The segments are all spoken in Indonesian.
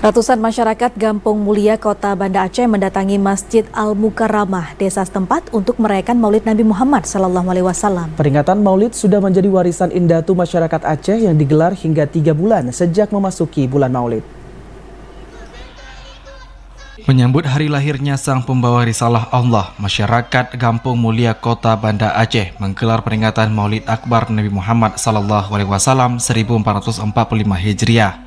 Ratusan masyarakat Gampung Mulia, Kota Banda Aceh mendatangi Masjid Al-Mukarramah, desa setempat untuk merayakan Maulid Nabi Muhammad SAW. Peringatan Maulid sudah menjadi warisan indatu masyarakat Aceh yang digelar hingga 3 bulan sejak memasuki bulan Maulid. Menyambut hari lahirnya sang pembawa risalah Allah, masyarakat Gampung Mulia, Kota Banda Aceh menggelar peringatan Maulid Akbar Nabi Muhammad SAW 1445 Hijriah.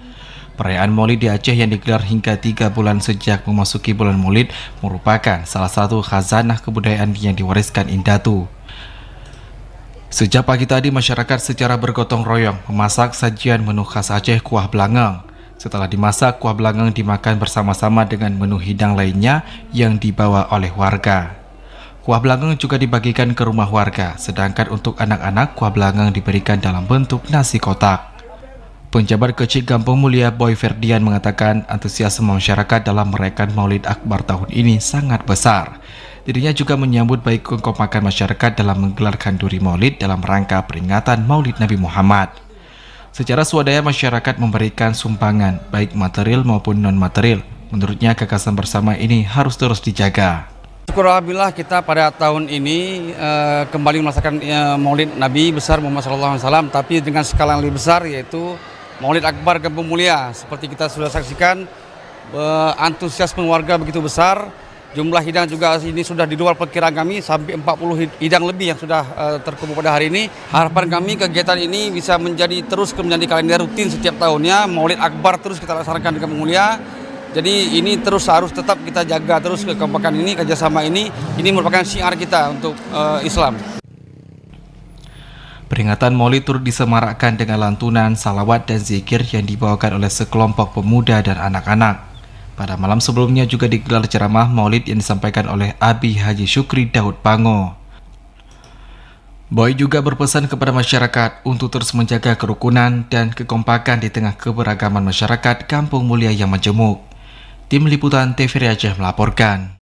Perayaan Maulid di Aceh yang digelar hingga 3 bulan sejak memasuki bulan Maulid merupakan salah satu khazanah kebudayaan yang diwariskan indatu. Sejak pagi tadi, masyarakat secara bergotong royong memasak sajian menu khas Aceh, kuah belangang. Setelah dimasak, kuah belangang dimakan bersama-sama dengan menu hidang lainnya yang dibawa oleh warga. Kuah belangang juga dibagikan ke rumah warga, sedangkan untuk anak-anak kuah belangang diberikan dalam bentuk nasi kotak. Penjabat Kecil Gampung Mulia Boy Ferdian mengatakan antusiasme masyarakat dalam merayakan Maulid Akbar tahun ini sangat besar. Dirinya juga menyambut baik kekompakan masyarakat dalam menggelar kanduri Maulid dalam rangka peringatan Maulid Nabi Muhammad. Secara swadaya masyarakat memberikan sumbangan baik material maupun non-material. Menurutnya gagasan bersama ini harus terus dijaga. Syukur alhamdulillah kita pada tahun ini kembali merasakan Maulid Nabi besar Muhammad SAW, tapi dengan skala yang lebih besar, yaitu Maulid Akbar Gampung Mulia. Seperti kita sudah saksikan, antusiasme warga begitu besar. Jumlah hidang juga ini sudah di luar perkiraan kami, sampai 40 hidang lebih yang sudah terkumpul pada hari ini. Harapan kami kegiatan ini bisa terus menjadi kalender rutin setiap tahunnya. Maulid Akbar terus kita laksanakan di Gampung Mulia. Jadi ini terus harus tetap kita jaga terus kekompakan ini, kerjasama ini merupakan syiar kita untuk Islam. Peringatan Maulid turut disemarakkan dengan lantunan, salawat dan zikir yang dibawakan oleh sekelompok pemuda dan anak-anak. Pada malam sebelumnya juga digelar ceramah Maulid yang disampaikan oleh Abi Haji Syukri Daud Pango. Boy juga berpesan kepada masyarakat untuk terus menjaga kerukunan dan kekompakan di tengah keberagaman masyarakat Gampung Mulia yang majemuk. Tim Liputan TVRI Aceh melaporkan.